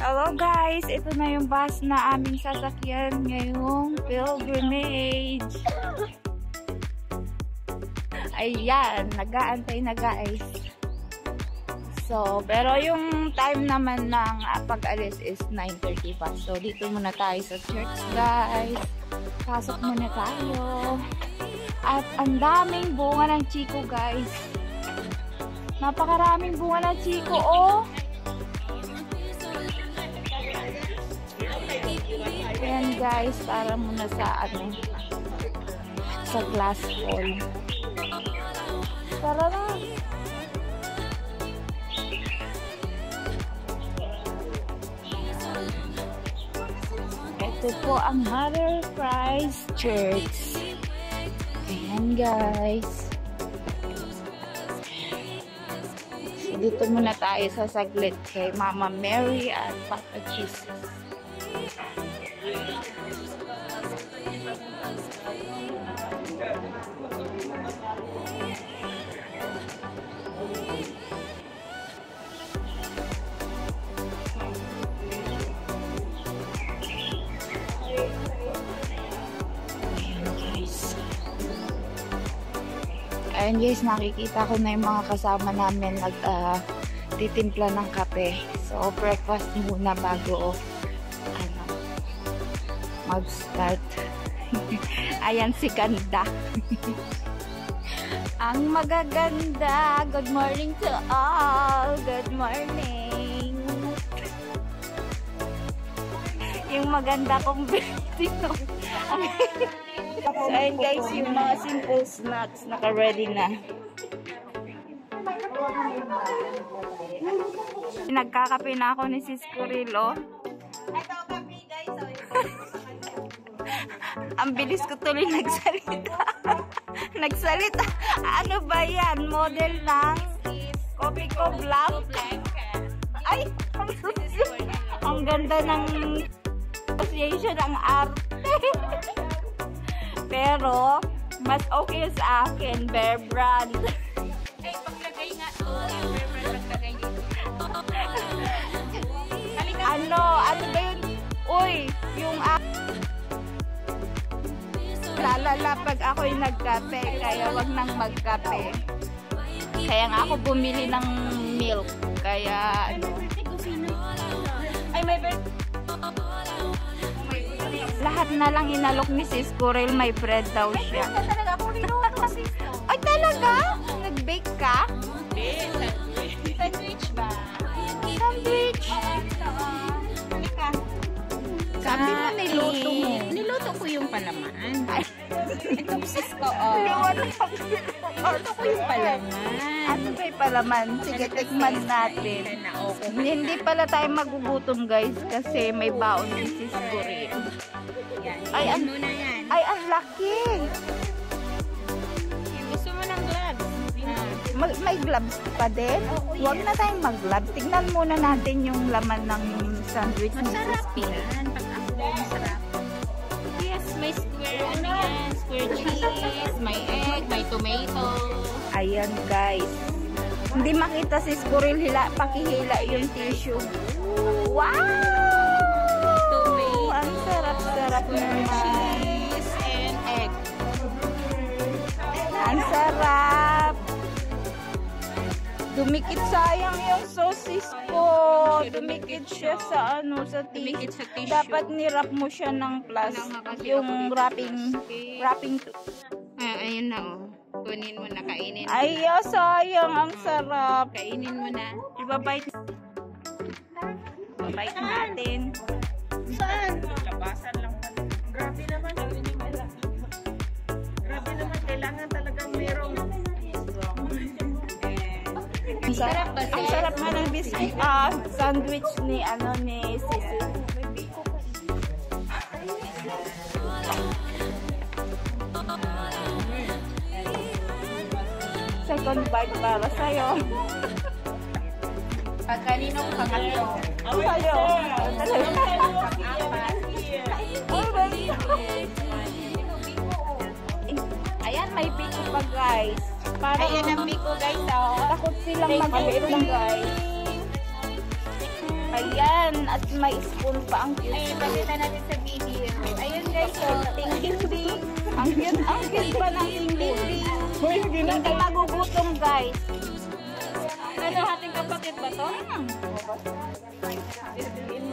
Hello guys, ito na yung bus na aming sasakyan ngayong pilgrimage. Ayan, nag-aantay na guys. So, pero yung time naman ng pag-alis is 9:30 pa. So, dito muna tayo sa church guys. Pasok muna tayo. At ang daming bunga ng chiko guys. Napakaraming bunga ng chiko oh. Ayan guys, para muna sa sa glass wall. Tara na. Ito po ang Mother Christ Church. Ayan guys. So, dito muna tayo sa saglit kay Mama Mary at Papa Jesus. Ayan guys, nakikita ko na yung mga kasama namin titimpla ng kape. So, breakfast muna bago mag-start. Ayan si Ganda. Ang magaganda. Good morning to all. Good morning. Yung maganda kong Pilipino. So, ayun guys, yung mga simple snacks naka-ready na. Nagkakape na ako ni Sis Curilo. Ito kape guys. Ang bilis ko tuloy nagsalita. Nagsalita. Ano ba yan? Model ng Coffee Co Black? Ay! Ang ganda ng association ng arte. Pero, mas okay sa akin, Bear Brand. Ay, paglagay nga to. Bear Brand paglagay dito. Ano ba yun? Uy, yung lalala pag ako'y nagkape, kaya wag nang magkape. Kaya nga ako bumili ng milk. Kaya, Ay, may birthday. lahat na lang inalok ni Sis Curil, may bread daw siya. Talaga ako niluto, sis. Ay, talaga? Nag-bake ka? Sandwich ba? Sandwich? Halika. Sabi mo niluto mo. Niluto ko yung palaman. Ito sis ko, oh. Niluto ko yung palaman. Ano ba yung palaman? Sige, tikman natin. Hindi pala tayo magugutom guys kasi may baon ni Sis Curil. Ay, muna yan. Ay, ang laki! Gusto mo ng gloves? May gloves pa din? Huwag na tayong mag-gloves. Tignan muna natin yung laman ng sandwich ni Sis Masarap Curil. yan. Pag ako, masarap. Yes, may square, ano yan? Square cheese, may egg, may tomato. Ayan guys. Hindi makita si Curil, pakihila yung tissue. Wow! Ang sarap-sarap naman. Cheese and egg. Ang sarap. Dumikit sayang yung sosis ko. Dumikit siya sa sa Dumikit sa tissue. Dapat nirap mo siya ng yung wrapping. Ayun na, oh. Kunin mo na, kainin mo. Ay, sayang. Ang sarap. Kainin mo na. Ibabite natin. Saan? Labasan lang pala. Grabe naman. Grabe naman. Kailangan talagang merong Ang sarap nga ng biscuit. Sandwich ni Sisi. Second bite para sa'yo. Pag kaninong pangatlo. Sa'yo. Ayan, may biko pa guys. Parang, ayan ang biko guys, oh. takot silang mag-uwi lang guys. Ayan, at may spoon pa ang cute. Ay, pakita natin sa video. Ayun guys, so, ting-ting-ting. Ang cute pa ng ting-ting. Hindi magugutom guys. Ano, hating kapatid ba to?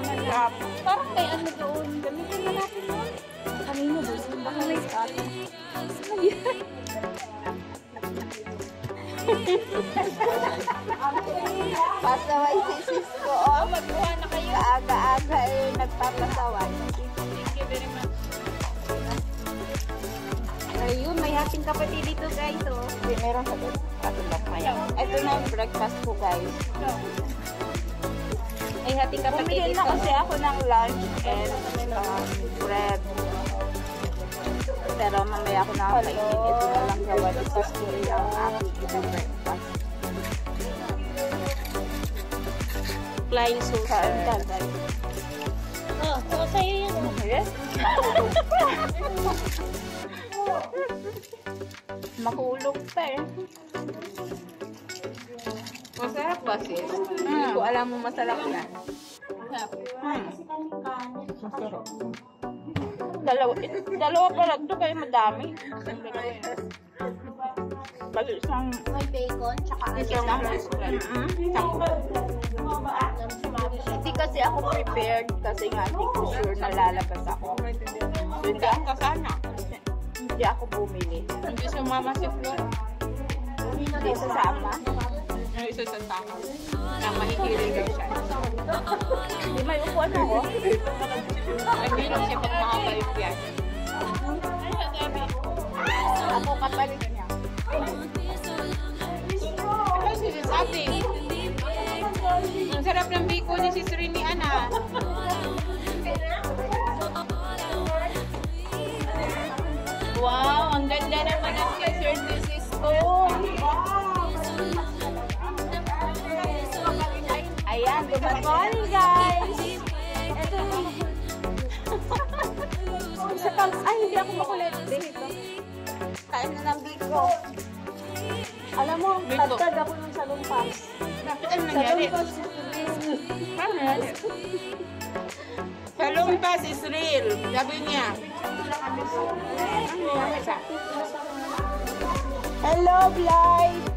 Sarap. Parang may ano doon. Gamitin na natin yun. Kanino doon? Baka may atin. Pasaway si sis ko. Oh, Magbuha na kayo. Kaaga-aga eh, nagpapasaway. Thank you very much. Ayun, may hating kapatid dito guys. Oh. Hindi, meron sa doon. Ito na yung breakfast ko guys. Ay, hating kapatid Bumili dito. na kasi ako ng lunch and bread. Pero mamaya ako nakakainin. Ito na lang gawa. Ito story ang aking breakfast. Flying saucer. Kain ka guys. Oh, so sa'yo yun. Yes? Makulog pa eh. Masarap ba sis? Hindi ko alam mo masarap yan. Dalawa pa lang ito kaya madami. Bali isang May bacon, tsaka isang hindi kasi ako prepared kasi nga hindi ko sure na lalabas ako. So, hindi ako sana. Hindi ako bumili. Hindi sumama si Flor. Hindi sasama. Ano isa sa tama? Na mahihilig daw siya. Hindi may upuan ako. Hindi lang siya pag makabalik yan. Ako kapalit niya. Ano sinasabi? Ang sarap ng biko ni Sis Rini, Ana. Wow, ang ganda naman ang t-shirt ni Sis ko. Ayan, good morning guys! Isa pang, ay hindi ako makulit. Dito. Kain na ng biko. Alam mo, Biko. tagtag ako ng salumpas. Bakit ano nangyari? Paano nangyari? Salumpas is real. Sabi niya. Hello, Blythe!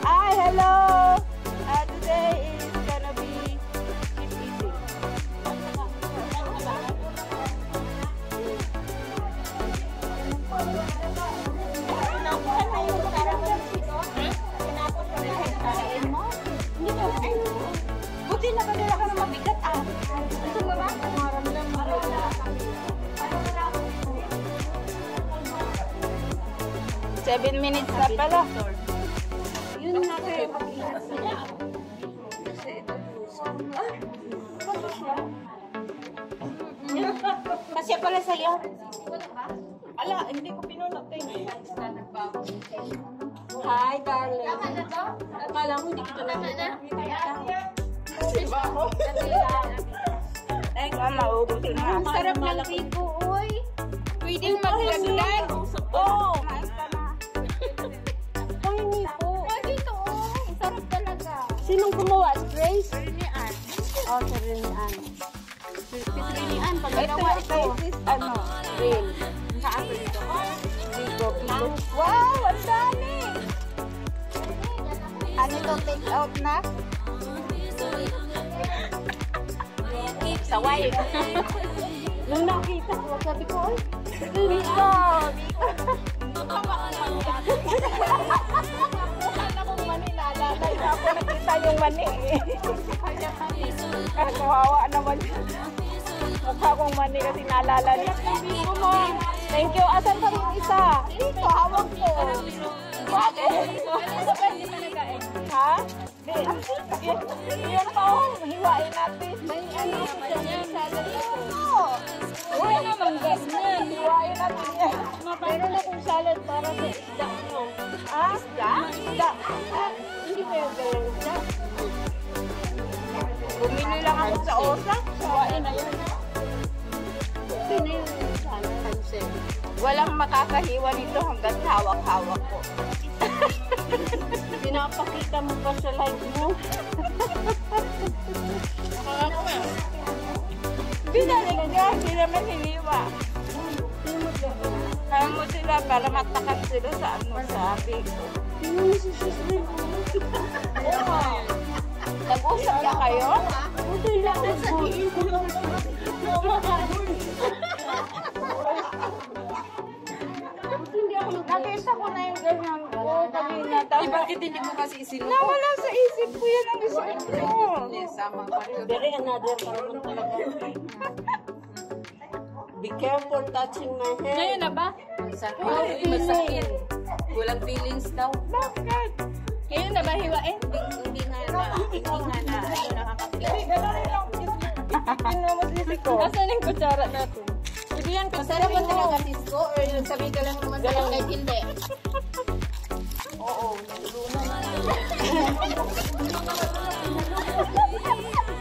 Hi, hello! Today is gonna be keep eating. Buti na kanila ka na mabigat ah. Gusto mo ba? 7 minutes na pala. Yun na kayo mag-inas niya. Kasi pala sa'yo. Ala, hindi ko pinunod kayo. Hi, darling. Akala mo hindi kita nakita. Diba ako? Ay, maubusin na. Ang sarap ng biko, uy. Pwedeng maglaglag. Oh! Hindi po. Ay, dito, oh. Ang sarap talaga. Sinong gumawa? Grace? Rinian. Oh, sa Rinian. Si Rinian, pag Ito ginawa ito. is ano? Real. Saan ko dito? Bigo. Wow! Ang dami! Ano ito? Take out na? Saway. Nung nakita ko, sabi ko, ay, Bigo! Ano kong mani, nalalay na ako. Nakita yung mani eh. Kawawa naman yun. Mukha kong mani kasi naalala niya. Thank you. Asan ka rin isa? Dito, hawak ko. Bakit? Ha? Yun pa oh. Hiwain natin. May ano sa kanya. Uy naman ganyan. Hiwain natin yan. Meron akong salad para sa isda. Ah? Isda? Isda. Hindi ko yung gawin isda. Bumili lang ako sa Osa. Hiwain na yun. Walang makakahiwa nito hanggang hawak-hawak ko. Pinapakita mo pa sa live mo. Binaling ka, hindi naman hiniwa. Kaya mo sila para matakan sila sa ano, sabi ko. Nag-usap ka kayo? Nakita ko na yung ganyan ko. Kanina. Bakit hindi mo kasi isinuko? Nawala sa isip ko yan ang isip ko. Very another parang talaga. Be careful touching my hair. Ngayon na ba? Masakit. Walang feelings daw. Bakit? Ngayon na ba hiwain? Hindi nga na. Ayun, nakaka-feel. Pinumusisi ko. Asan yung kutsara natin? Sige yan, masarap ba talaga sisko? Or yung sabi ka lang naman sa kahit hindi? Oo, nagluno na.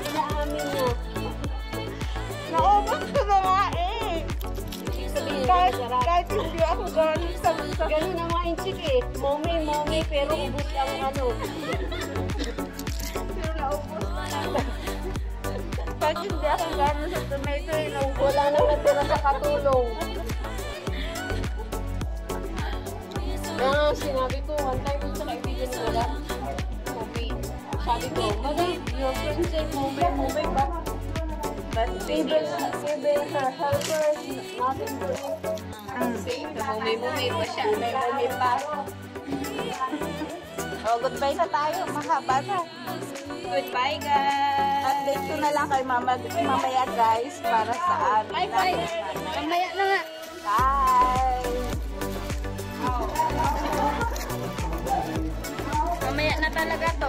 Inaamin mo. Naubos ko na nga eh. Kahit hindi ako galing sa... Ganun na nga yung chick eh. Mommy, pero ubus ang ano. Pero naubos na lang. Pag hindi ako galing sa tomato, Wala nang natira sa katulong. Kaya nga sinabi ko, one time sa kaibigan ko lang. Mommy. Sabi ko, Madam, your friend said mommy ba? But even her helpers, nothing to it. Mommy pa siya. Mommy pa. Oh, goodbye na tayo. Mahaba na. Goodbye, guys. Update ko na lang kay mamaya guys para sa amin. Bye. Mamaya na nga. Bye. Mamaya na talaga to.